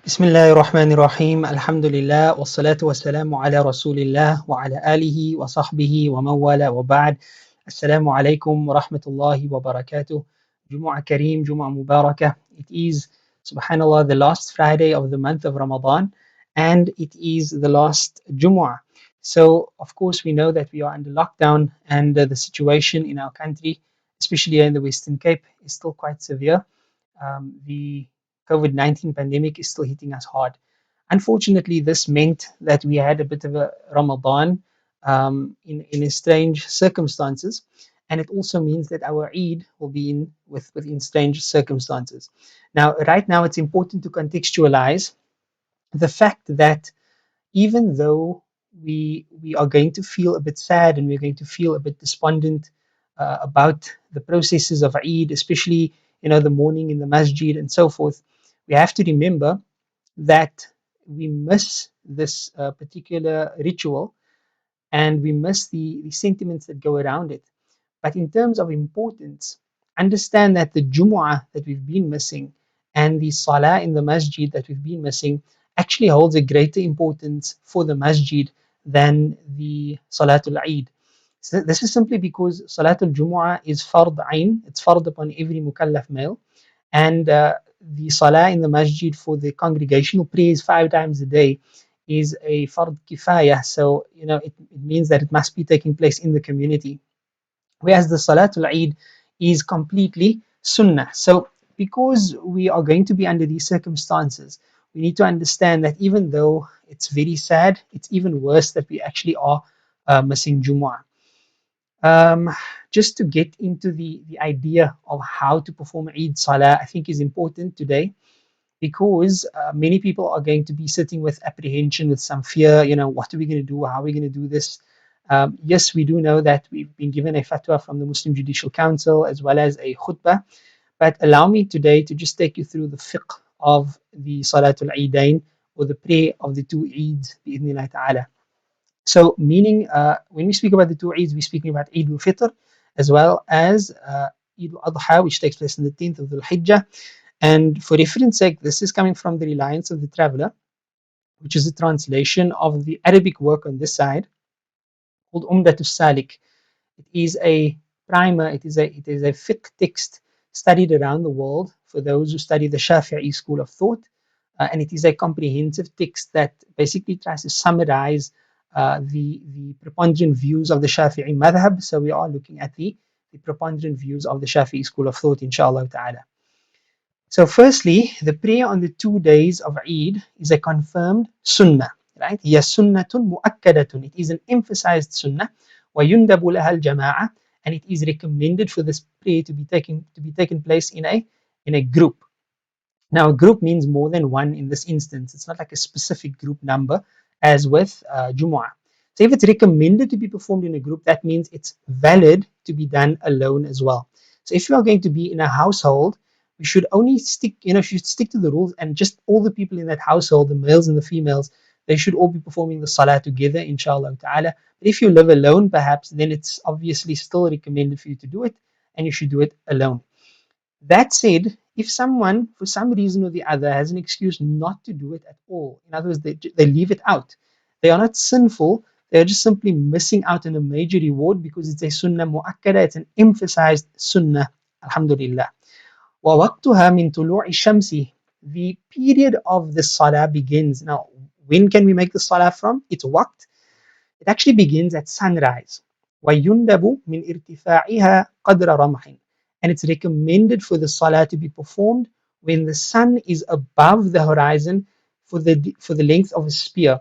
بسم الله الرحمن الرحيم الحمد لله والصلاة والسلام على رسول الله وعلى آله وصحبه ومن والاه وبعد. Assalamu alaikum wa rahmatullahi wa barakatuh. Jumu'ah Kareem, Jumu'ah Mubarakah. It is, subhanallah, the last Friday of the month of Ramadan, and it is the last Jumu'ah. So, of course, we know that we are under lockdown, and the situation in our country, especially here in the Western Cape, is still quite severe. The COVID-19 pandemic is still hitting us hard. Unfortunately, this meant that we had a bit of a Ramadan in a strange circumstances, and it also means that our Eid will be within strange circumstances. Now, right now, it's important to contextualize the fact that even though we are going to feel a bit sad and we're going to feel a bit despondent about the processes of Eid, especially the morning in the masjid and so forth, we have to remember that we miss this particular ritual and we miss the sentiments that go around it. But in terms of importance, understand that the Jumu'ah that we've been missing and the Salah in the masjid that we've been missing actually holds a greater importance for the masjid than the Salatul Eid. So this is simply because Salatul Jumu'ah is fard ain, it's fard upon every mukallaf male, and the Salah in the masjid for the congregational prayers 5 times a day is a fard kifayah. So, it means that it must be taking place in the community. Whereas the Salatul Eid is completely sunnah. So, because we are going to be under these circumstances, we need to understand that even though it's very sad, it's even worse that we actually are missing Jumu'ah. Um, just to get into the idea of how to perform Eid Salah, I think is important today because many people are going to be sitting with apprehension, with some fear. What are we going to do? How are we going to do this? Yes, we do know that we've been given a fatwa from the Muslim Judicial Council as well as a khutbah, but allow me today to just take you through the fiqh of the Salatul Eidain, or the prayer of the two Eids, bi'idhnillah ta'ala. So, meaning when we speak about the two Eids, we're speaking about Eid al-Fitr as well as Eid al-Adha, which takes place on the 10th of the Hijjah. And for reference sake, this is coming from the Reliance of the Traveler, which is a translation of the Arabic work on this side called Umdat Salik. It is a primer, it is a fiqh text studied around the world for those who study the Shafi'i school of thought. And it is a comprehensive text that basically tries to summarize the preponderant views of the Shafi'i madhab. So we are looking at the preponderant views of the Shafi'i school of thought, inshallah ta'ala. So, firstly, the prayer on the 2 days of Eid is a confirmed sunnah, right? هي سنة مؤكدة. It is an emphasized sunnah. ويندب لها الجماعة, and it is recommended for this prayer to be taken place in a group. Now, a group means more than one in this instance. It's not like a specific group number as with Jumu'ah. So, if it's recommended to be performed in a group, that means it's valid to be done alone as well. So, if you are going to be in a household, we should only should stick to the rules, and just all the people in that household, the males and the females, they should all be performing the salah together, inshallah ta'ala. But if you live alone, perhaps, then it's obviously still recommended for you to do it, and you should do it alone. That said, if someone, for some reason or the other, has an excuse not to do it at all, in other words, they leave it out, they are not sinful, they are just simply missing out on a major reward because it's a sunnah mu'akkada, it's an emphasized sunnah, alhamdulillah. وَوَقْتُهَا مِنْ طُلُوعِ الشَّمْسِ. The period of the salah begins. Now, when can we make the salah from? Its waqt. It actually begins at sunrise. وَيُنْدَبُ مِنْ إِرْتِفَاعِهَا قَدْرَ رَمْحٍ. And it's recommended for the salah to be performed when the sun is above the horizon for the length of a spear.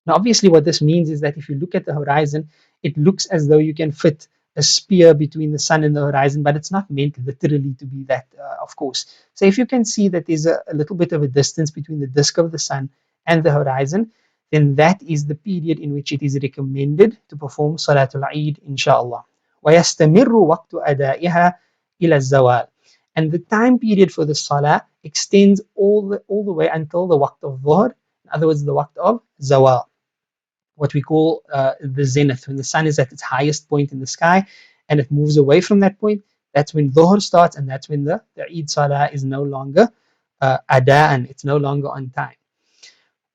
Now, obviously, what this means is that if you look at the horizon, it looks as though you can fit a spear between the sun and the horizon, but it's not meant literally to be that, of course. So, if you can see that there's a little bit of a distance between the disk of the sun and the horizon, then that is the period in which it is recommended to perform Salatul Eid, inshallah. وَيَسْتَمِرُّ وَقْتُ أَدَائِهَا إِلَى الزَّوَالِ. And the time period for the salah extends all the way until the waqt of dhuhr, in other words, the waqt of zawal, what we call the zenith, when the sun is at its highest point in the sky and it moves away from that point. That's when dhuhr starts, and that's when the Eid Salah is no longer أداء, it's no longer on time.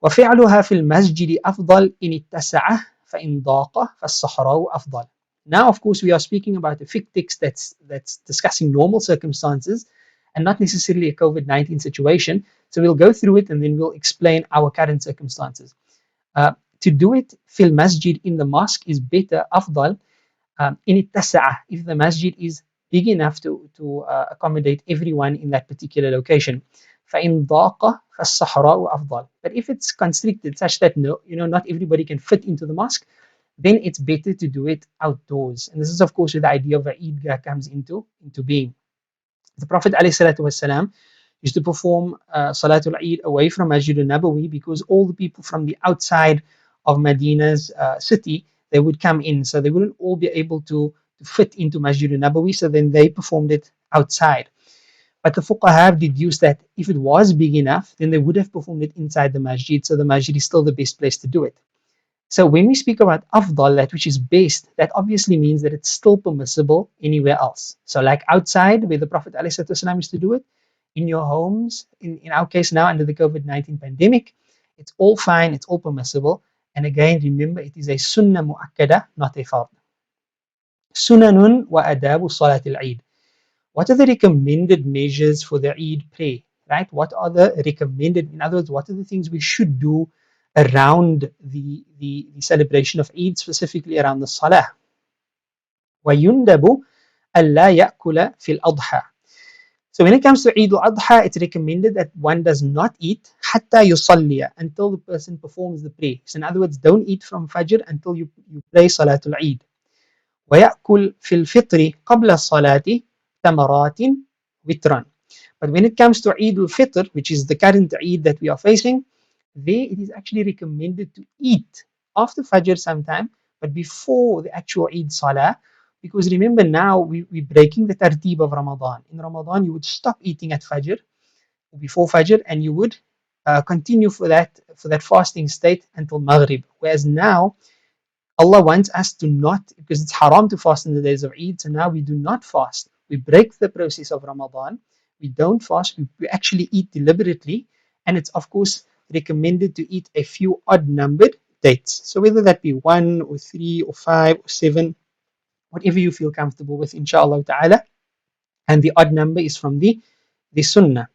وفعلها في المسجد أفضل إن اتسع فإن ضاق فالصحراء أفضل. Now, of course, we are speaking about a fiqh text that's discussing normal circumstances and not necessarily a COVID-19 situation. So we'll go through it and then we'll explain our current circumstances. To do it fil masjid, in the mosque, is better, afdal, in ittasa'a, if the masjid is big enough to accommodate everyone in that particular location. فَإِنْ ضَاقَ فَالصَّحْرَاءُ أَفْضَلُ. But if it's constricted such that not everybody can fit into the mosque, then it's better to do it outdoors. And this is, of course, where the idea of a Eidgah comes into being. The Prophet ﷺ used to perform Salatul Eid away from Masjid al-Nabawi because all the people from the outside of Medina's city, they would come in. So they wouldn't all be able to fit into Masjid al-Nabawi, so then they performed it outside. But the fuqaha have deduced that if it was big enough, then they would have performed it inside the masjid, so the masjid is still the best place to do it. So when we speak about afdal, that which is best, that obviously means that it's still permissible anywhere else. So like outside, where the Prophet ﷺ used to do it, in your homes, in our case now under the COVID-19 pandemic, it's all fine, it's all permissible. And again, remember, it is a sunnah mu'akkada, not a fard. Sunanun wa adabu salatil Eid. What are the recommended measures for the Eid prayer? Right? What are the recommended, in other words, what are the things we should do around the celebration of Eid, specifically around the Salah? وَيُنْدَبُ أَلَّا يَأْكُلَ فِي الْأَضْحَى. So when it comes to Eid al-Adha, it's recommended that one does not eat حَتَّى يُصَلِّيَ, until the person performs the prayer. So in other words, don't eat from Fajr until you pray Salatul Eid. وَيَأْكُلْ فِي الْفِطْرِ قَبْلَ الصَّلَاةِ تَمَرَاتٍ وِتْرًا. But when it comes to Eid al-Fitr, which is the current Eid that we are facing, there it is actually recommended to eat after Fajr sometime, but before the actual Eid Salah, because remember now we're breaking the tartib of Ramadan. In Ramadan, you would stop eating at Fajr, before Fajr, and you would continue for that fasting state until Maghrib. Whereas now, Allah wants us to not, because it's haram to fast in the days of Eid, so now we do not fast. We break the process of Ramadan. We don't fast, we actually eat deliberately, and it's of course recommended to eat a few odd numbered dates. So whether that be 1 or 3 or 5 or 7, whatever you feel comfortable with, inshallah ta'ala. And the odd number is from the sunnah.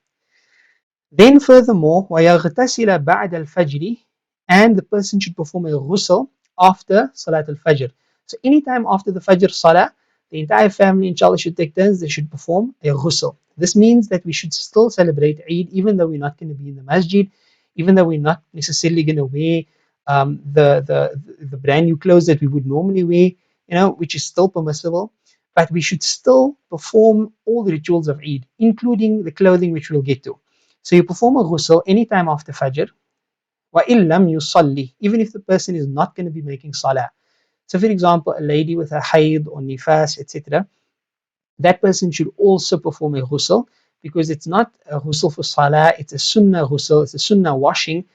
Then furthermore, وَيَغْتَسِلَ بَعْدَ الْفَجْرِ, and the person should perform a ghusl after Salat al-Fajr. So anytime after the Fajr Salah, the entire family, inshallah, should take turns, they should perform a ghusl. This means that we should still celebrate Eid, even though we're not going to be in the masjid, even though we're not necessarily going to wear the brand new clothes that we would normally wear, which is still permissible. But we should still perform all the rituals of Eid, including the clothing, which we'll get to. So you perform a ghusl anytime after Fajr, وَإِن لَمْ يُصَلِّ, even if the person is not going to be making salah. So for example, a lady with a hayd or nifas, etc., that person should also perform a ghusl, because it's not a ghusl for salah, it's a sunnah ghusl, it's a sunnah washing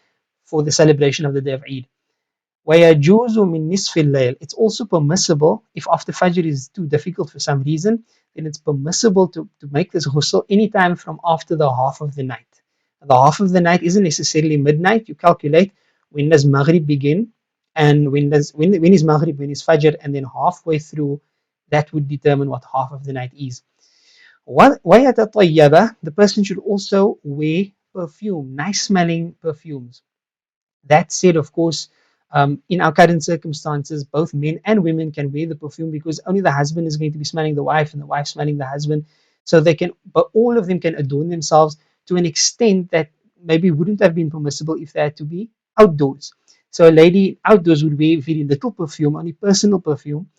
for the celebration of the day of Eid. وَيَجُوزُ مِن نِصْفِ اللَّيْلِ. It's also permissible, if after Fajr is too difficult for some reason, then it's permissible to make this ghusl anytime from after the half of the night. The half of the night isn't necessarily midnight. You calculate when does Maghrib begin, and when is Maghrib, when is Fajr, and then halfway through, that would determine what half of the night is. وَيَتَطَيَّبَ, the person should also wear perfume, nice smelling perfumes. That said, of course, in our current circumstances, both men and women can wear the perfume, because only the husband is going to be smelling the wife and the wife smelling the husband. So but all of them can adorn themselves to an extent that maybe wouldn't have been permissible if they had to be outdoors. So a lady outdoors would wear very little perfume, only personal perfume.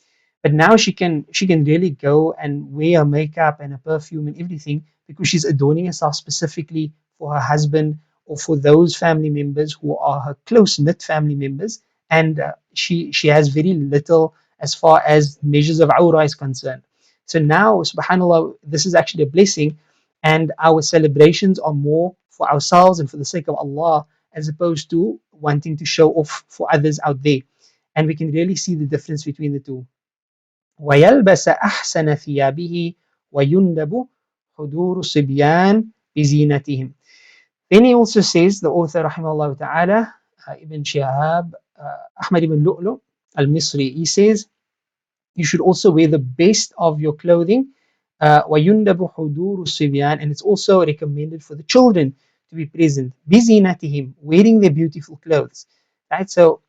But now she can really go and wear her makeup and her perfume and everything, because she's adorning herself specifically for her husband or for those family members who are her close-knit family members, and she has very little as far as measures of awrah is concerned. So now, subhanAllah, this is actually a blessing, and our celebrations are more for ourselves and for the sake of Allah, as opposed to wanting to show off for others out there. And we can really see the difference between the two. وَيَلْبَسَ أَحْسَنَ ثِيَابِهِ وَيُنْدَبُ حُضُورُ الصِّبْيَانِ بِزِينَتِهِمْ. Then he also says, the author, rahimahullah ta'ala, Ibn Shihab, Ahmad ibn Lu'lu al-Misri, he says, you should also wear the best of your clothing. وَيُنْدَبُ حُضُورُ الصِّبْيَانِ, and it's also recommended for the children to be present. بِزِينَتِهِمْ, wearing their beautiful clothes. Right? So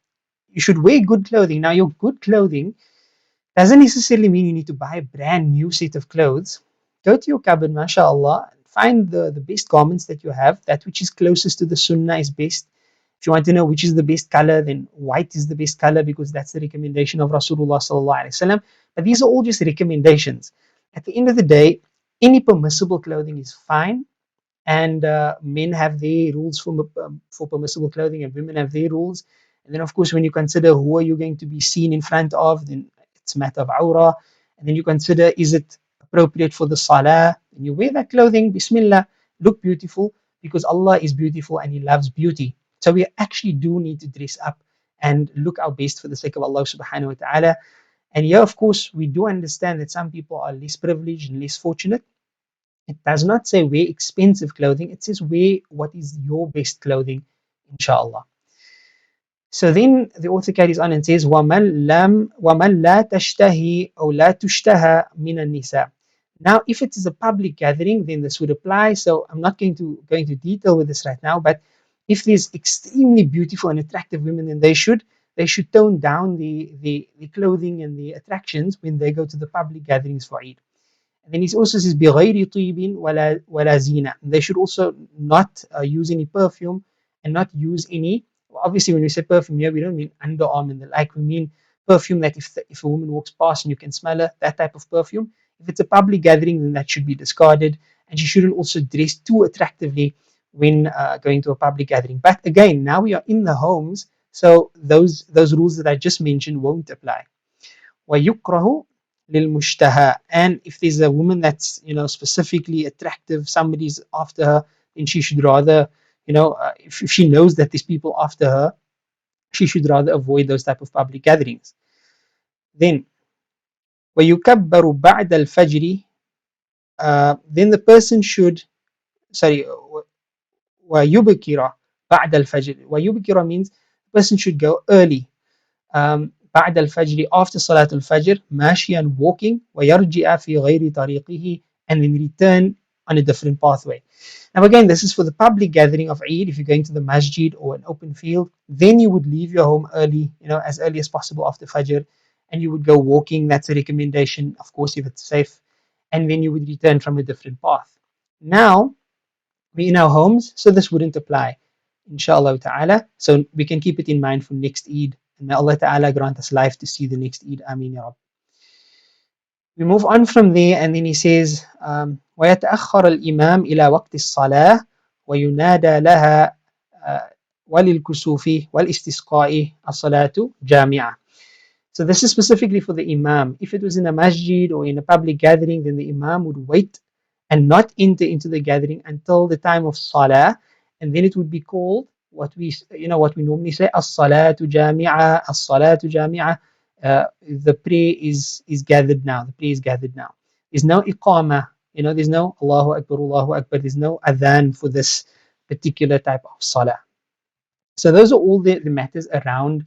you should wear good clothing. Now, your good clothing doesn't necessarily mean you need to buy a brand new set of clothes. Go to your cupboard, mashallah, find the best garments that you have. That which is closest to the sunnah is best. If you want to know which is the best color, then white is the best color because that's the recommendation of Rasulullah sallallahu alaihi wasallam. But these are all just recommendations. At the end of the day, any permissible clothing is fine, and men have their rules for permissible clothing, and women have their rules. And then, of course, when you consider who are you going to be seen in front of, then it's a matter of awrah. And then you consider, is it appropriate for the salah? And you wear that clothing, bismillah, look beautiful, because Allah is beautiful and He loves beauty. So we actually do need to dress up and look our best for the sake of Allah subhanahu wa ta'ala. And here, of course, we do understand that some people are less privileged and less fortunate. It does not say wear expensive clothing, it says wear what is your best clothing, inshallah. So then the author carries on and says, وَمَنْ لَا تَشْتَهِي أو لَا تُشْتَهَى مِنَ النِّسَاءِ. Now, if it is a public gathering, then this would apply. So I'm not going to go into detail with this right now, but if there's extremely beautiful and attractive women, then they should tone down the clothing and the attractions when they go to the public gatherings for Eid. And then he also says, بِغَيْرِ طِيبٍ وَلَا زِينَةٍ. They should also not use any perfume and not use any. Obviously, when we say perfume here, we don't mean underarm and the like. We mean perfume that if a woman walks past and you can smell her, that type of perfume. If it's a public gathering, then that should be discarded. And she shouldn't also dress too attractively when going to a public gathering. But again, now we are in the homes, so those rules that I just mentioned won't apply. وَيُكْرَهُ لِلْمُشْتَهَى. And if there's a woman that's specifically attractive, somebody's after her, then she should rather, if she knows that there's people after her, she should rather avoid those type of public gatherings. Then وَيُكَبَّرُ بَعْدَ الْفَجْرِ. Then the person should, sorry, وَيُبْكِرَ بَعْدَ الْفَجْرِ. وَيُبْكِرَ means the person should go early. بعد الفجر, after Salat al-Fajr, ماشيا, walking, ويرجع في غير طريقه, and then return on a different pathway. Now again, this is for the public gathering of Eid. If you're going to the masjid or an open field, then you would leave your home early, as early as possible after Fajr, and you would go walking. That's a recommendation, of course, if it's safe, and then you would return from a different path. Now, we're in our homes, so this wouldn't apply, inshallah ta'ala. So we can keep it in mind for next Eid. And may Allah ta'ala grant us life to see the next Eid. Ameen ya Rabb. We move on from there, and then he says, وَيَتَأَخَّرَ الْإِمَامِ إِلَى وَقْتِ الصَّلَاةِ وَيُنَادَى لَهَا وَلِلْكُسُوفِ وَالْإِسْتِسْقَاءِ الصَّلَاةُ جَامِعَةً. So this is specifically for the Imam. If it was in a masjid or in a public gathering, then the Imam would wait and not enter into the gathering until the time of Salah, and then it would be called what we normally say, as-salatu jami'ah, as-salatu jami'ah. The prayer is gathered now. The prayer is gathered now. There's no iqamah. There's no Allahu Akbar, Allahu Akbar. There's no adhan for this particular type of salah. So those are all the matters around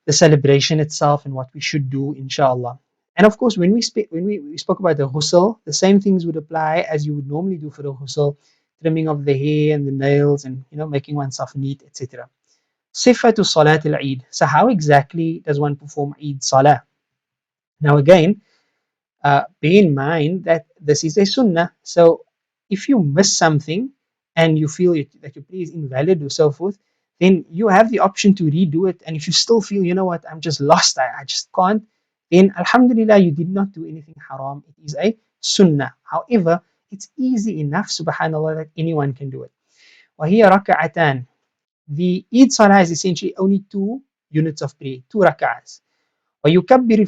the celebration itself and what we should do, inshallah. And of course, when we spoke about the ghusl, the same things would apply as you would normally do for the ghusl, trimming of the hair and the nails, and making oneself neat, etc. Sifatu Salat al-Eid. So how exactly does one perform Eid Salah? Now again, bear in mind that this is a sunnah. So if you miss something and you feel that your prayer is invalid or so forth, then you have the option to redo it. And if you still feel, what, I'm just lost, I just can't, then alhamdulillah, you did not do anything haram. It is a sunnah. However, it's easy enough, subhanallah, that anyone can do it. وَهِيَ رَكَعَتَانِ. The Eid Salah is essentially only 2 units of prayer, 2 rak'ahs. ويكبر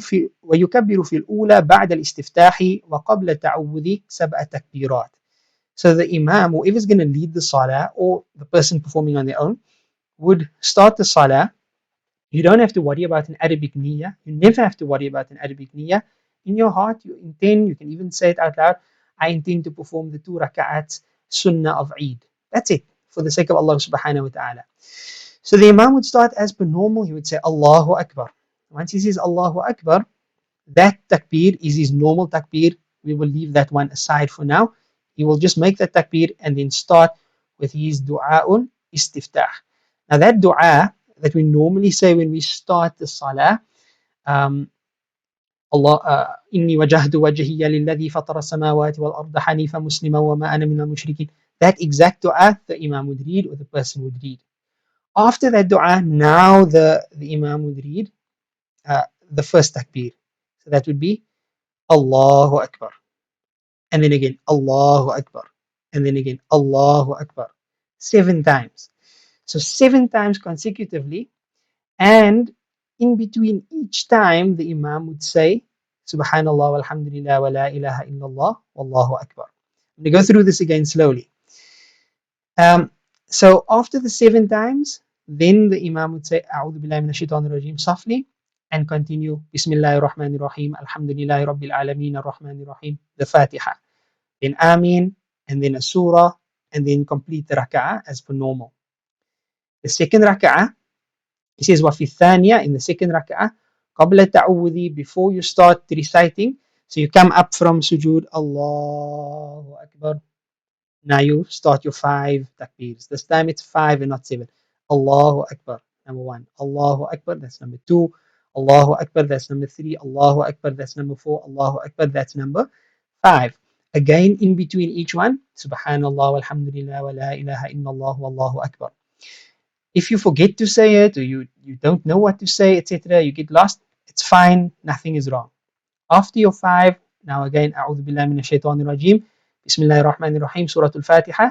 في الأولى بعد الاستفتاح وقبل التعوذ 7 تكبيرات. So the Imam, whoever is going to lead the Salah, or the person performing on their own, would start the Salah. You don't have to worry about an Arabic niyyah. You never have to worry about an Arabic niyyah. In your heart, you intend, you can even say it out loud, I intend to perform the 2 rak'ats sunnah of Eid. That's it. for the sake of Allah subhanahu wa ta'ala. So the Imam would start as per normal. He would say Allahu Akbar. Once he says Allahu Akbar, that takbir is his normal takbir. We will leave that one aside for now. He will just make that takbir and then start with his du'a'ul istiftah. Now that du'a that we normally say when we start the salah, Allah inni wajahtu wajhiya lilladhi fatara samawati wal arda hanifa muslima wa ma ana minal mushrikin. That exact du'a the Imam would read or the person would read. After that du'a, now the Imam would read the first takbir. So that would be Allahu Akbar. And then again, Allahu Akbar. And then again, Allahu Akbar. 7 times. So 7 times consecutively. And in between each time, the Imam would say, Subhanallah walhamdulillah wa la ilaha illallah wallahu Akbar. I'm going to go through this again slowly. So after the 7 times, then the Imam would say, A'udhu billahi minash shaitanir rajim softly and continue, Bismillahir Rahmanir Rahim, Alhamdulillahi Rabbil Alameen, Ar-Rahmanir Rahim, the Fatiha. Then Ameen, and then a surah, and then complete the rak'ah as per normal. The second rak'ah, he says, وَفِي الثَّانِيَةِ, in the second rak'ah, قَبْلَ تَعُوذِ, before you start reciting, so you come up from sujood, Allahu Akbar. Now you start your 5 takbirs. This time it's 5 and not 7. Allahu Akbar, number 1. Allahu Akbar, that's number 2. Allahu Akbar, that's number 3. Allahu Akbar, that's number 4. Allahu Akbar, that's number 5. Again, in between each one, Subhanallah, walhamdulillah, wa la ilaha illallah, wallahu Akbar. If you forget to say it, or you don't know what to say, etc., you get lost, it's fine, nothing is wrong. After your 5, now again, A'udhu billahi minash shaitanir rajim, Bismillahir Rahmanir Rahim, Surah Al-Fatiha,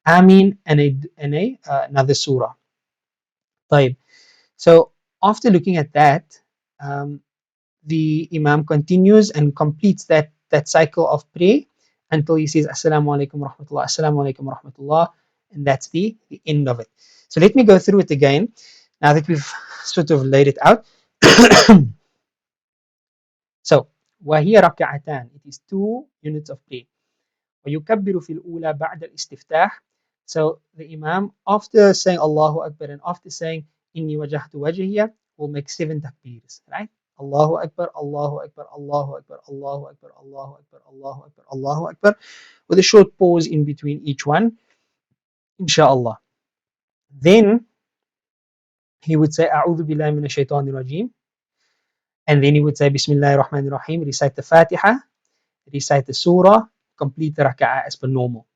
Ameen, and another surah. طيب. So after looking at that, the Imam continues and completes that cycle of prayer until he says Assalamu alaikum wa rahmatullah, Assalamu alaikum wa rahmatullah, and that's the end of it. So let me go through it again now that we've sort of laid it out. So وهي ركعتان, it is 2 units of prayer. ويكبر في الأولى بعد الاستفتاح. So the Imam, after saying Allahu Akbar and after saying Inni wajahtu wajhiya, will make 7 takbirs, right? Allahu Akbar, Allahu Akbar, Allahu Akbar, Allahu Akbar, Allahu Akbar, Allahu Akbar, Allahu Akbar, with a short pause in between each one, inshallah. Then he would say A'udhu billahi minash shaitanir rajim, and then he would say Bismillahir Rahmanir Rahim, recite the Fatiha, recite the surah, complete the rak'ah as per normal.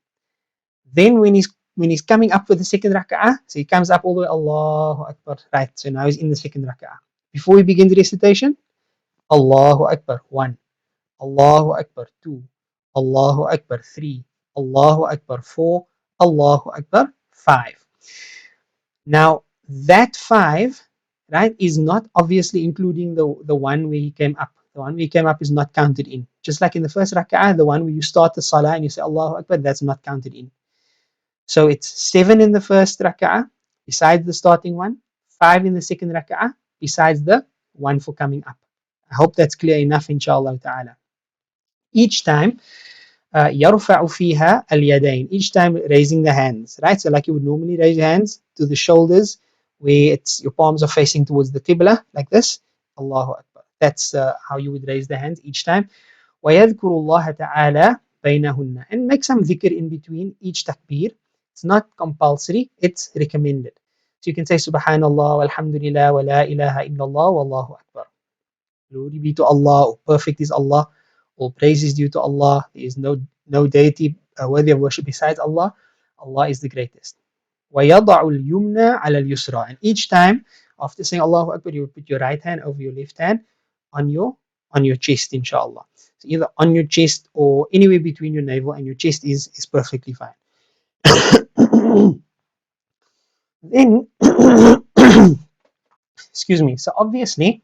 Then when he's coming up for the second rak'ah, so he comes up all the way, Allahu Akbar, right? So now he's in the second rak'ah. Before we begin the recitation, Allahu Akbar, 1, Allahu Akbar, 2, Allahu Akbar, 3, Allahu Akbar, 4, Allahu Akbar, 5. Now that 5, right, is not obviously including the one where he came up. The one where he came up is not counted in. Just like in the first rak'ah, the one where you start the salah and you say Allahu Akbar, that's not counted in. So it's 7 in the first rak'ah, besides the starting one, 5 in the second rak'ah, besides the one for coming up. I hope that's clear enough, inshallah ta'ala. Each time, يرفع فيها اليدين, each time raising the hands, right? So like you would normally raise your hands to the shoulders, where your palms are facing towards the qibla, like this. Allahu Akbar. That's how you would raise the hands each time. ويذكر الله تعالى بينهن, and make some dhikr in between each takbir. It's not compulsory, it's recommended. So you can say Subhanallah, walhamdulillah, wa la ilaha illallah, wallahu Akbar. Glory be to Allah, perfect is Allah, all praise is due to Allah. There is no deity worthy of worship besides Allah. Allah is the greatest. وَيَضَعُ الْيُمْنَى عَلَى الْيُسْرَى, and each time after saying Allahu Akbar, you put your right hand over your left hand on your chest, inshallah. So either on your chest or anywhere between your navel and your chest is perfectly fine. Then, excuse me. So obviously,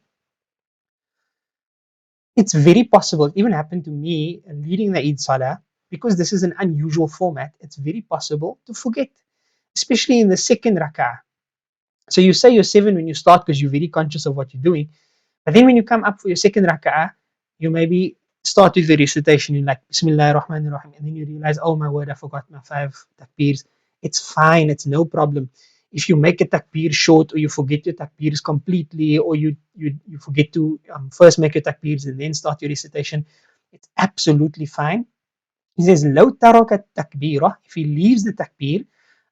it's very possible, it even happened to me leading the Eid Salah, because this is an unusual format, it's very possible to forget, especially in the second rak'ah. So you say your 7 when you start because you're very conscious of what you're doing. But then when you come up for your second rak'ah, you maybe start with the recitation, you're like Bismillahir Rahmanir Rahim, and then you realize, oh my word, I forgot my 5 takbirs, It's fine, it's no problem. If you make a takbir short, or you forget your takbirs completely, or you forget to first make your takbirs and then start your recitation, it's absolutely fine. He says, لو ترك التكبيرة, if he leaves the takbir,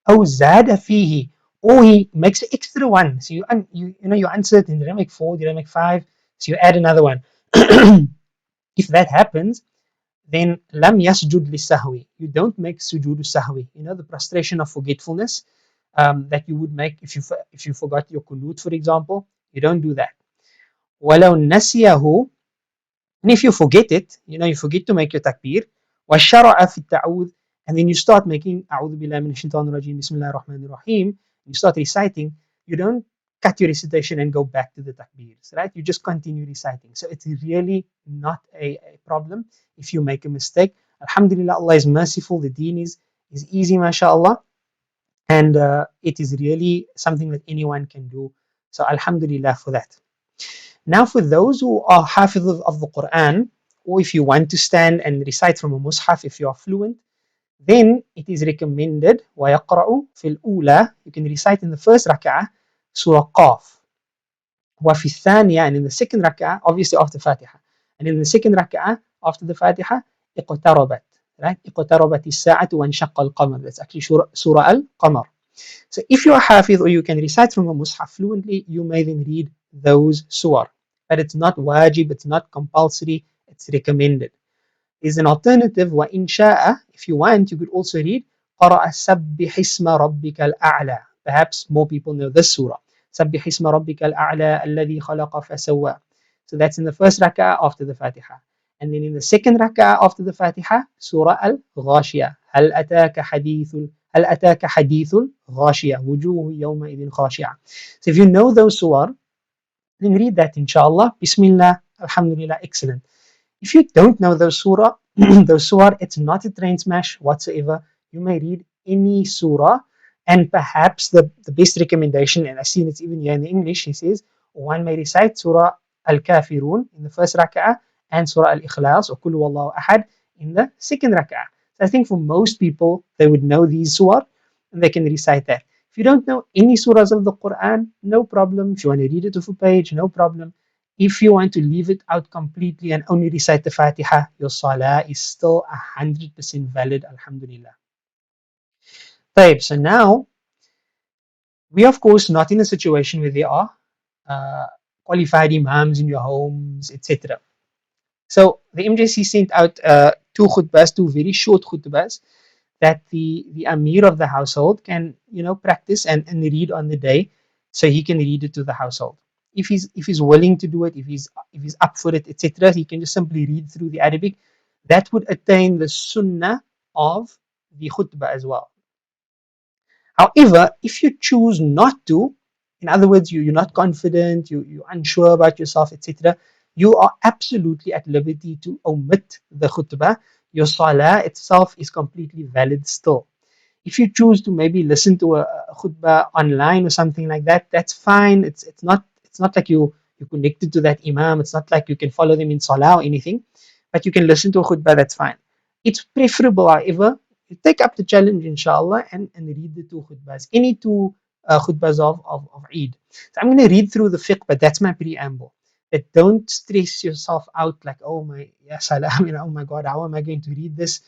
أو زاد فيه, or he makes an extra one. So you answered and you don't make four, you don't make five, so you add another one. If that happens, then lam yasjud lisahwi. You don't make sujood sahwi. The prostration of forgetfulness that you would make if you forgot your kunut, for example. You don't do that. ولو نسيه, and if you forget it, you forget to make your takbir, وَالشَّرَعَ فِي التَّعَوُذ, and then you start making أعوذ بالله من الشيطان الرجيم بسم الله الرحمن الرحيم, you start reciting, you don't cut your recitation and go back to the takbirs, right? You just continue reciting. So it's really not a problem if you make a mistake. Alhamdulillah, Allah is merciful, the deen is easy, mashallah, and it is really something that anyone can do. So alhamdulillah for that. Now, for those who are hafiz of the Quran, or if you want to stand and recite from a mushaf, if you are fluent, then it is recommended وَيَقْرَأُ فِي الْأُولَى, you can recite in the first rak'ah Surah Qaf, وفي الثانية, and in the second rak'ah, obviously after Fatiha, and in the second rak'ah after the Fatiha, اقتربت, right? اقتربت الساعة وانشق القمر. That's actually Surah Al-Qamar. So if you are hafiz, or you can recite from a mushaf fluently, you may then read those surah. But it's not wajib, it's not compulsory, it's recommended. Is an alternative, وَإِنْ شَاءَ, if you want, you could also read قَرَأَ سَبِّحِ اسْمَ رَبِّكَ الْأَعْلَى. Perhaps more people know this surah. سَبِّحِ اسْمَ رَبِّكَ الْأَعْلَى الَّذِي خَلَقَ فَسَوَّى. So that's in the first rak'ah after the Fatiha. And then in the second rak'ah after the Fatiha, Surah Al-Ghashiyah. هل أتاك حديث الغاشية وجوه يومئذ خاشعة. So if you know those surah, then read that inshallah. Bismillah, alhamdulillah, excellent. If you don't know those surah, it's not a train smash whatsoever. You may read any surah, and perhaps the best recommendation, and I've seen it's even here in the English, he says, one may recite Surah Al-Kafirun in the first rak'ah, and Surah Al-Ikhlas, or Kul Huwallahu Ahad, in the second rak'ah. So I think for most people, they would know these surah, and they can recite that. If you don't know any surahs of the Quran, no problem. If you want to read it off a page, no problem. If you want to leave it out completely and only recite the Fatiha, your salah is still 100% valid, alhamdulillah. So now, we are of course not in a situation where there are qualified imams in your homes, etc. So the MJC sent out two khutbahs, two very short khutbahs, that the Amir of the household can practice and read on the day, so he can read it to the household. If he's willing to do it, if he's up for it, etc., he can just simply read through the Arabic. That would attain the sunnah of the khutbah as well. However, if you choose not to, in other words, you're not confident, you're unsure about yourself, etc., you are absolutely at liberty to omit the khutbah. Your salah itself is completely valid still. If you choose to maybe listen to a khutbah online or something like that, that's fine. It's not like you're connected to that imam. It's not like you can follow them in salah or anything, but you can listen to a khutbah, that's fine. It's preferable, however, you take up the challenge, inshallah, and read the two khutbahs, any two khutbahs of Eid. So I'm going to read through the fiqh, but that's my preamble. That don't stress yourself out like, oh my, ya salam, oh my God, how am I going to read this?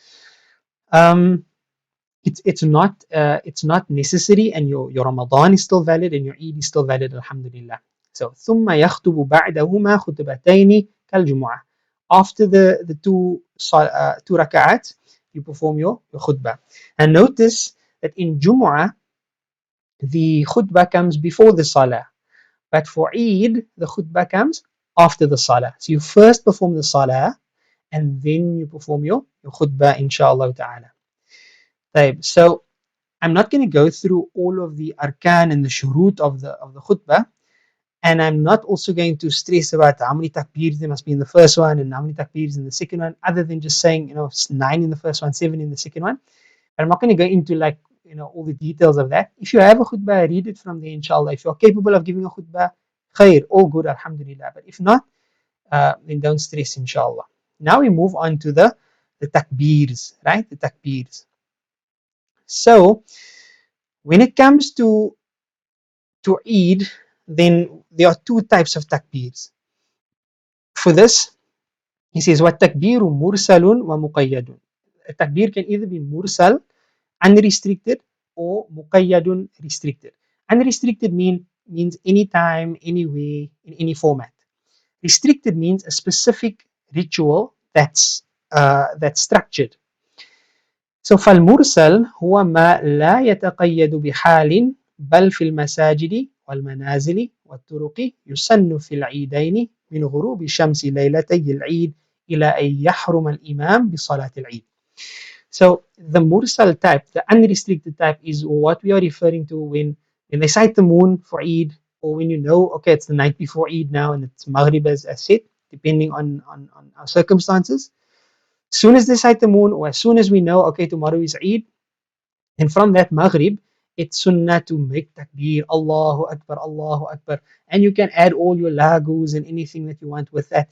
It's not necessary, and your Ramadan is still valid and your Eid is still valid, alhamdulillah. So ثم يخطب بعدهما خطبتين كالجمعة. After the two rak'at, you perform your khutbah. And notice that in Jumu'ah, the khutbah comes before the salah, but for Eid, the khutbah comes after the salah. So you first perform the salah, and then you perform your khutbah, inshallah ta'ala. So I'm not going to go through all of the arkan and the shurut of the khutbah, and I'm not also going to stress about how many takbirs there must be in the first one and how many takbirs in the second one, other than just saying 9 in the first one, 7 in the second one. But I'm not going to go into all the details of that. If you have a khutbah, read it from there, inshallah. If you're capable of giving a khutbah, khair, all good, alhamdulillah. But if not, then don't stress, inshallah. Now we move on to the takbirs, right? The takbirs. So When it comes to Eid, then there are two types of takbirs. For this, he says, وَالتَّكْبِيرُ مُرْسَلٌ وَمُقَيَّدٌ. A takbir can either be mursal, unrestricted, or muqayyadun, restricted. Unrestricted means anytime, anywhere, in any format. Restricted means a specific ritual that's structured. So فالمرسل هو ما لا يتقيد بحال بل في المساجد والمنازل والطرق يسن في العيدين من غروب شمس ليلتي العيد إلى أن يحرم الإمام بصلاة العيد. So the mursal type, the unrestricted type, is what we are referring to when they sight the moon for Eid, or when you know, okay, it's the night before Eid now and it's Maghrib as set, depending on our circumstances. As soon as they sight the moon, or as soon as we know, okay, tomorrow is Eid, and from that Maghrib, it's sunnah to make takbir, Allahu Akbar, Allahu Akbar. And you can add all your lagos and anything that you want with that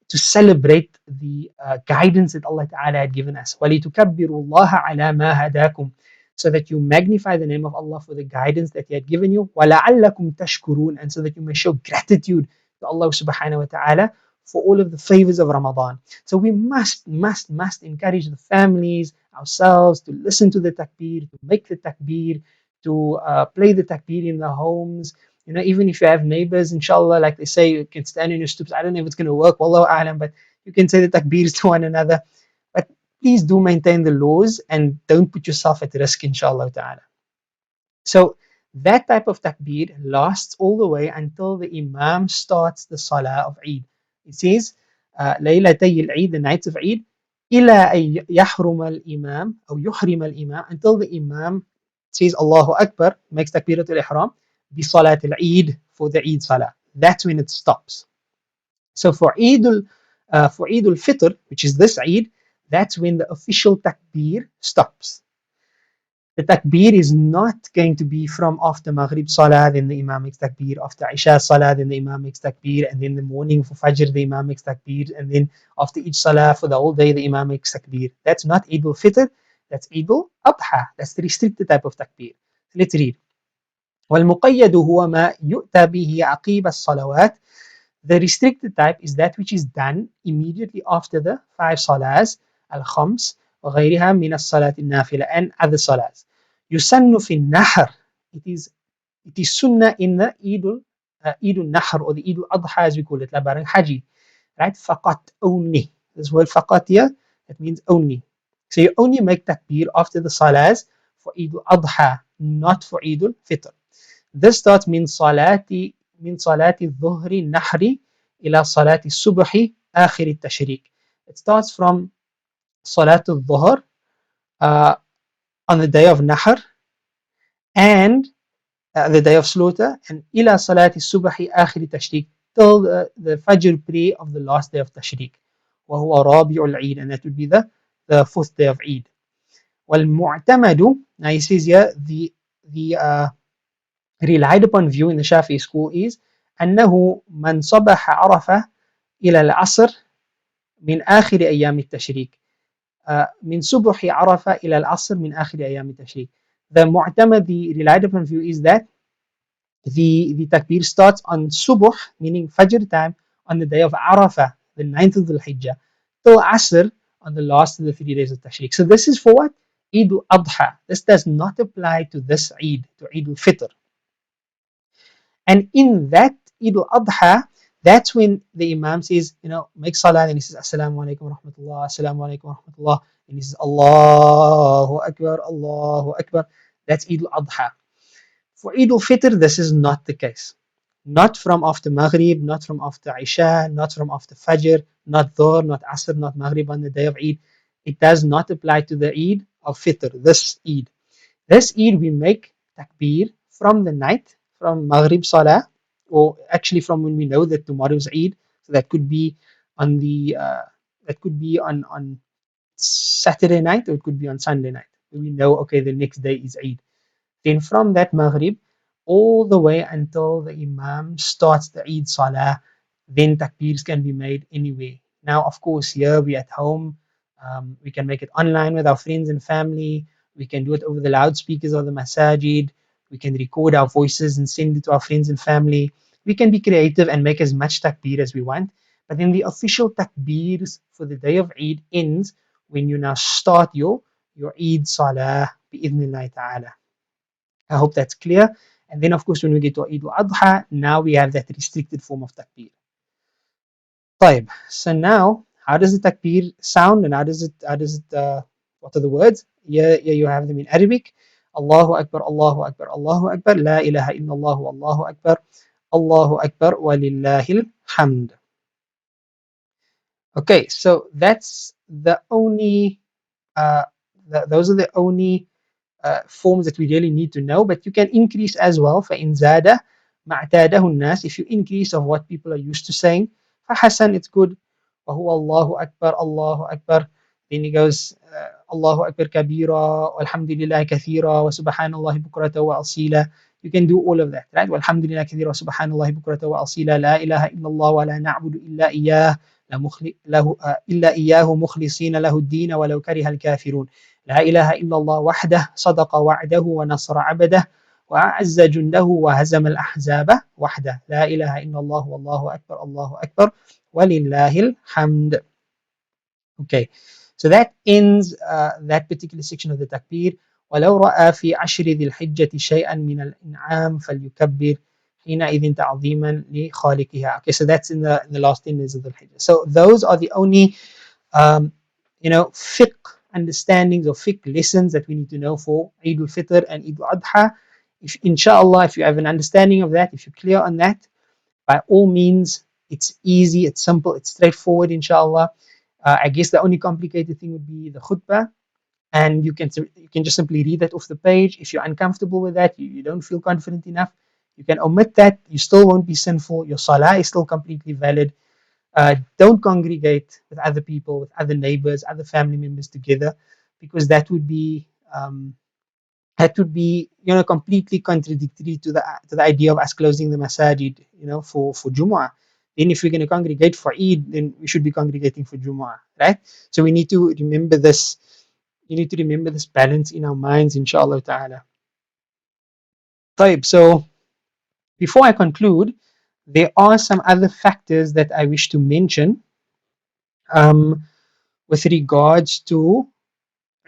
to celebrate the guidance that Allah Ta'ala had given us. وَلِتُكَبِّرُوا اللَّهَ عَلَى مَا هَدَاكُمْ. So that you magnify the name of Allah for the guidance that He had given you. وَلَعَلَّكُمْ تَشْكُرُونَ. And so that you may show gratitude to Allah Subhanahu wa Ta'ala for all of the favors of Ramadan. So we must encourage the families, ourselves, to listen to the takbir, to make the takbir, to play the takbir in the homes. You know, even if you have neighbors, inshallah, like they say, you can stand on your stoops. I don't know if it's going to work, wallahu a'lam, but you can say the takbirs to one another. But please do maintain the laws and don't put yourself at risk, inshallah ta'ala. So that type of takbir lasts all the way until the Imam starts the Salah of Eid. It says, Laylatay al-Eid, the nights of Eid, إلى أن يحرم الإمام أو يحرم الإمام, until the Imam says Allahu Akbar, makes takbiratul ihram, bi Salat al-Eid, for the Eid Salah. That's when it stops. So for Eid al-Fitr, which is this Eid, that's when the official takbir stops. The takbir is not going to be from after Maghrib Salah, then the Imam makes takbir, after Isha Salah, then the Imam makes takbir, and then the morning for Fajr, the Imam makes takbir, and then after each Salah for the whole day, the Imam makes takbir. That's not Eid al-Fitr, that's Eid al-Adha. That's the restricted type of takbir. So let's read. والمقيد هو ما يؤتى به عقيب الصلوات. The restricted type is that which is done immediately after the 5 salahs, al-khams, وغيرها من الصلاة النافلة, and other salahs. يسن في النحر. It is sunnah in the Eid al-Nahr, or the Eid al-Adha as we call it, Labarang Haji. Right? Faqat, only. This word faqat here, that means only. So you only make takbir after the salahs for Eid al-Adha, not for Eid al-Fitr. This starts من صلاة الظهر النحر إلى صلاة الصبح آخر التشريق. It starts from صلاة الظهر on the day of Nahr and the day of slaughter, and إلى صلاة الصبح آخر التشريق, till the Fajr prayer of the last day of Tashriq. وهو رابع العيد, and that would be the fourth day of Eid. والمعتمد, now he says here, the relied upon view in the Shafi'i school is أنه من صبح عرفة إلى العصر من آخر أيام التشريق. من صبح عرفة إلى العصر من آخر أيام التشريق. The معتمد, the relied upon view, is that the takbir starts on Subuh, meaning Fajr time, on the day of Arafah, the 9th of the Hijjah, till Asr on the last of the 3 days of Tashriq. So this is for what? Eid al-Adha. This does not apply to this Eid, to Eid al-Fitr. And in that Eid al-Adha, that's when the Imam says, make salah, and he says, Assalamu alaikum wa rahmatullah, Assalamu alaikum wa rahmatullah, and he says, Allahu Akbar, Allahu Akbar. That's Eid al-Adha. For Eid al-Fitr, this is not the case. Not from after Maghrib, not from after Isha, not from after Fajr, not Dhuhr, not Asr, not Maghrib on the day of Eid. It does not apply to the Eid of Fitr, this Eid. This Eid, we make takbir from the night, from Maghrib Salah, or actually from when we know that tomorrow's Eid. So that could be on on Saturday night, or it could be on Sunday night. We know, okay, the next day is Eid. Then from that Maghrib all the way until the Imam starts the Eid Salah, then takbirs can be made anywhere. Now, of course, here we at home, we can make it online with our friends and family. We can do it over the loudspeakers of the masajid. We can record our voices and send it to our friends and family. We can be creative and make as much takbir as we want. But then the official takbirs for the day of Eid ends when you now start your Eid Salah bi'idhnillah ta'ala. I hope that's clear. And then, of course, when we get to Eid al-Adha, now we have that restricted form of takbir. طيب. So now, how does the takbir sound and what are the words? Yeah, you have them in Arabic. Allahu Akbar, Allahu Akbar, Allahu Akbar, La ilaha illallah, Allahu Akbar, Allahu Akbar, walillahil hamd. Okay, so that's the only, uh, those are the only forms that we really need to know, but you can increase as well. فَإِنْ زَادَ مَعْتَادَهُ النَّاسِ. If you increase of what people are used to saying, فَحَسَنْ, it's good. وَهُوَ اللَّهُ أَكْبَرُ Allahu Akbar. Then he goes, Allahu Akbar kabira, walhamdulillah kathira, wa subhanallahi bukrata wa asila. You can do all of that, right? Walhamdulillah kathira, wa subhanallahi bukrata wa asila. La ilaha illallah wa la na'budu illa iyah. إلا إياه مخلصين له الدين ولو كره الكافرون. لا إله إلا الله وحده صدق وعده ونصر عبده وأعز جنده وهزم الأحزاب وحده. لا إله إلا الله والله أكبر الله أكبر ولله الحمد. Okay, so that ends that particular section of the takbir. ولو رأى في عشر ذي الحجة شيئا من الإنعام فليكبر حينئذ تعظيما لخالقها. Okay, so that's in the last 10 days of the Hijjah. So those are the only um, fiqh understandings or fiqh lessons that we need to know for Eid al-Fitr and Eid al-Adha. If, inshallah, if you have an understanding of that, if you're clear on that, by all means, it's easy, it's simple, it's straightforward, inshallah. I guess the only complicated thing would be the khutbah, and you can just simply read that off the page. If you're uncomfortable with that, you don't feel confident enough, you can omit that. You still won't be sinful. Your salah is still completely valid. Don't congregate with other people, with other neighbors, other family members together, because that would be completely contradictory to the idea of us closing the masajid, for Jumu'ah. Then if we're going to congregate for Eid, then we should be congregating for Jumu'ah, right? So we need to remember this. You need to remember this balance in our minds, inshallah ta'ala. طيب, so before I conclude, there are some other factors that I wish to mention um, with regards to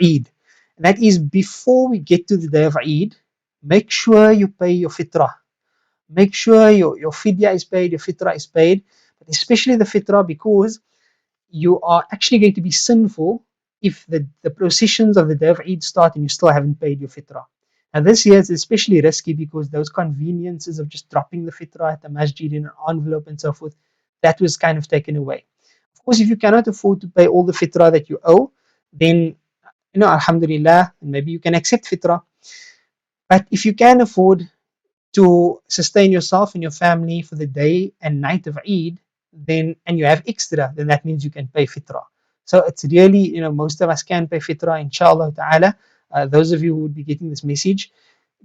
Eid. And that is, before we get to the day of Eid, make sure you pay your fitrah. Make sure your fidya is paid, your fitrah is paid, but especially the fitrah, because you are actually going to be sinful if the processions of the day of Eid start and you still haven't paid your fitrah. Now this year is especially risky because those conveniences of just dropping the fitrah at the masjid in an envelope and so forth, that was kind of taken away. Of course, if you cannot afford to pay all the fitrah that you owe, then alhamdulillah, maybe you can accept fitrah. But if you can afford to sustain yourself and your family for the day and night of Eid, then and you have extra, then that means you can pay fitrah. So it's really, most of us can pay fitrah, inshallah ta'ala. Those of you who would be getting this message,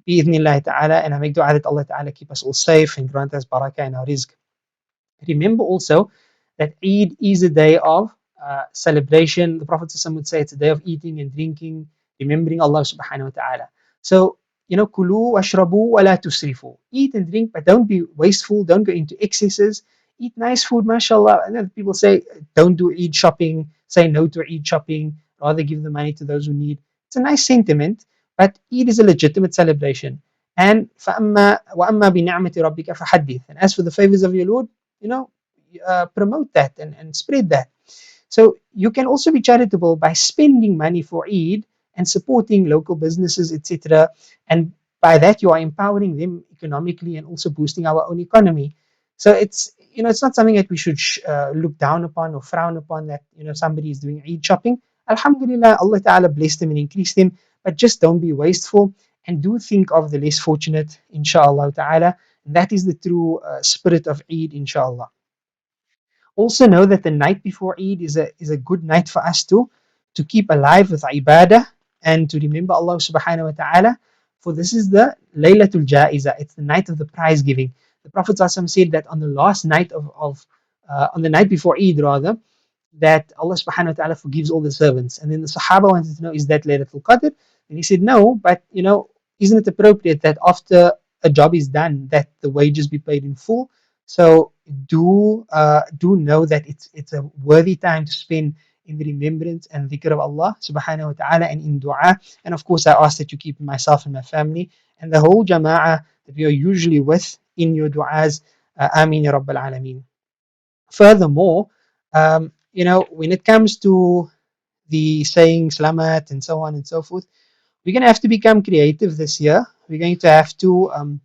bi'idhnillah ta'ala, and I make dua that Allah ta'ala keep us all safe and grant us barakah in our rizq. Remember also that Eid is a day of celebration. The Prophet would say it's a day of eating and drinking, remembering Allah subhanahu wa ta'ala. So, kulu washrabu wa la tusrifu. Eat and drink, but don't be wasteful, don't go into excesses. Eat nice food, mashallah. And then people say, don't do Eid shopping, say no to Eid shopping, rather give the money to those who need. It's a nice sentiment, but Eid is a legitimate celebration. And وَأَمَّا بِنِعْمَةِ رَبِّكَ فَحَدِّث. And as for the favors of your Lord, promote that and spread that. So you can also be charitable by spending money for Eid and supporting local businesses, etc. And by that you are empowering them economically and also boosting our own economy. So it's not something that we should look down upon or frown upon, that somebody is doing Eid shopping. Alhamdulillah, Allah Ta'ala bless them and increase them, but just don't be wasteful and do think of the less fortunate, inshallah Ta'ala. That is the true spirit of Eid, inshallah. Also know that the night before Eid is a good night for us to keep alive with ibadah and to remember Allah subhanahu wa ta'ala. For this is the Laylatul Ja'iza, it's the night of the prize giving. The Prophet said that on the last night on the night before Eid rather, that Allah subhanahu wa ta'ala forgives all the servants. And then the Sahaba wanted to know, is that Laylatul Qadr? And he said no, but isn't it appropriate that after a job is done, that the wages be paid in full? So do know that it's a worthy time to spend in the remembrance and dhikr of Allah subhanahu wa ta'ala and in dua. And of course, I ask that you keep myself and my family and the whole jama'ah that we are usually with in your du'as. Ameen ya Rabbal Alameen. Furthermore, when it comes to the saying salamat and so on and so forth, we're going to have to become creative this year. We're going to have to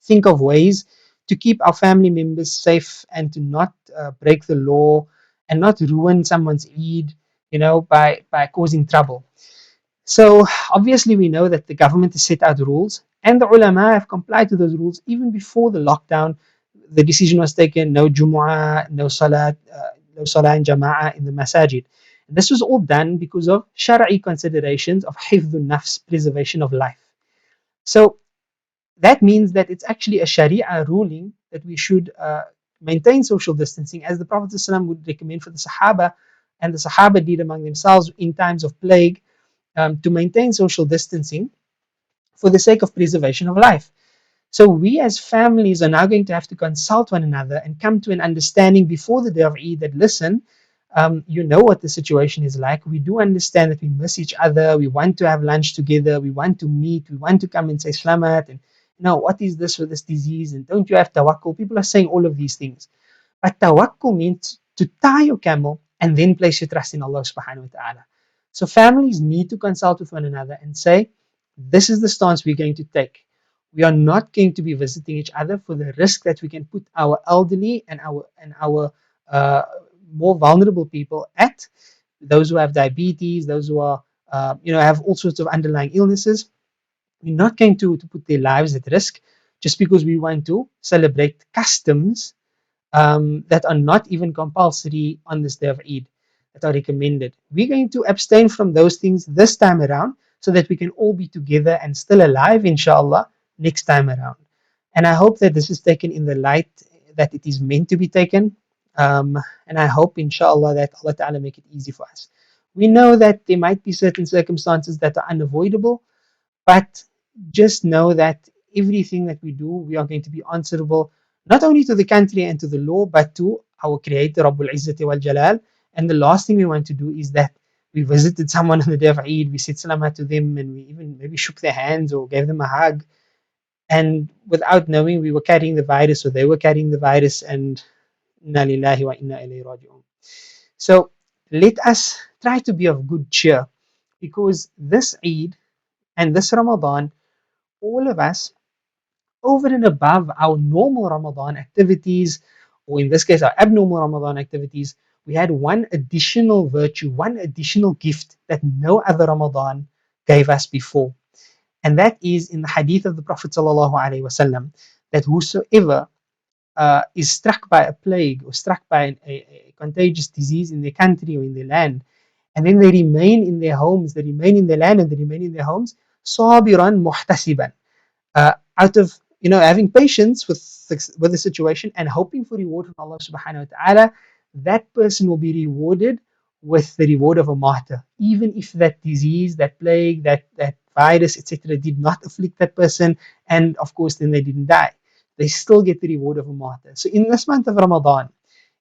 think of ways to keep our family members safe and to not break the law and not ruin someone's Eid, by causing trouble. So obviously we know that the government has set out rules and the ulama have complied to those rules even before the lockdown. The decision was taken: no Jumu'ah, no salah in Jama'ah in the masajid. And this was all done because of shara'i considerations of hifdhun nafs, preservation of life. So that means that it's actually a sharia ruling that we should maintain social distancing, as the Prophet ﷺ would recommend for the Sahaba, and the Sahaba did among themselves in times of plague, to maintain social distancing for the sake of preservation of life. So we as families are now going to have to consult one another and come to an understanding before the day of Eid that, listen, you know what the situation is like. We do understand that we miss each other. We want to have lunch together. We want to meet. We want to come and say slamat. And what is this for this disease? And don't you have tawakkul? People are saying all of these things. But tawakkul means to tie your camel and then place your trust in Allah subhanahu wa ta'ala. So families need to consult with one another and say, this is the stance we're going to take. We are not going to be visiting each other for the risk that we can put our elderly and our uh, more vulnerable people at. Those who have diabetes, those who are have all sorts of underlying illnesses. We're not going to put their lives at risk just because we want to celebrate customs that are not even compulsory on this day of Eid, that are recommended. We're going to abstain from those things this time around so that we can all be together and still alive, inshallah, next time around. And I hope that this is taken in the light that it is meant to be taken. And I hope, inshallah, that Allah Ta'ala make it easy for us. We know that there might be certain circumstances that are unavoidable, but just know that everything that we do, we are going to be answerable not only to the country and to the law, but to our Creator, Rabbul Izzati wal Jalal. And the last thing we want to do is that we visited someone on the day of Eid, we said salamat to them, and we even maybe shook their hands or gave them a hug. And without knowing, we were carrying the virus or they were carrying the virus, and inna lillahi wa inna ilayhi raji'un. So let us try to be of good cheer, because this Eid and this Ramadan, all of us, over and above our normal Ramadan activities, or in this case, our abnormal Ramadan activities, we had one additional virtue, one additional gift that no other Ramadan gave us before. And that is in the hadith of the Prophet ﷺ, that whosoever is struck by a plague or struck by a contagious disease in their country or in their land, and then they remain in their homes, they remain in their land and they remain in their homes, sabiran muhtasiban, out of having patience with the situation and hoping for reward from Allah subhanahu wa ta'ala, that person will be rewarded with the reward of a martyr, even if that disease, that plague, that virus, etc., did not afflict that person, and of course then they didn't die. They still get the reward of a martyr. So in this month of Ramadan,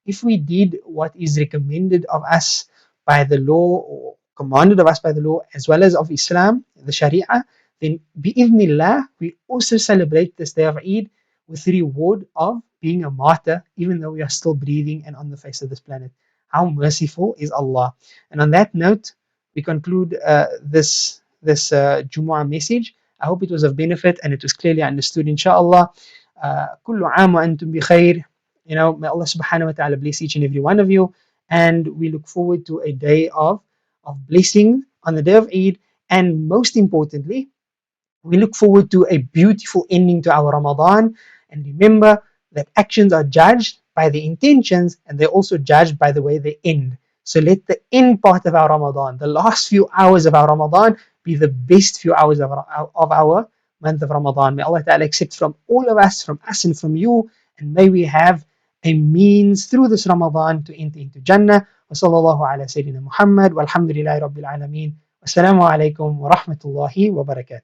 if we did what is recommended of us by the law or commanded of us by the law, as well as of Islam, the Sharia, then bi'idhnillah, we also celebrate this day of Eid with the reward of being a martyr, even though we are still breathing and on the face of this planet. How merciful is Allah. And on that note, we conclude this Jumu'ah message. I hope it was of benefit and it was clearly understood, inshallah. Kullu aam wa antum bi khair. May Allah subhanahu wa ta'ala bless each and every one of you. And we look forward to a day of blessing on the day of Eid. And most importantly, we look forward to a beautiful ending to our Ramadan. And remember that actions are judged by the intentions, and they're also judged by the way they end. So let the end part of our Ramadan, the last few hours of our Ramadan, be the best few hours of our month of Ramadan. May Allah Ta'ala accept from all of us, from us and from you, and may we have a means through this Ramadan to enter into Jannah. Wa sallallahu ala Sayyidina Muhammad, walhamdulillahi rabbil alameen. Wassalamu alaikum wa rahmatullahi wa barakatuh.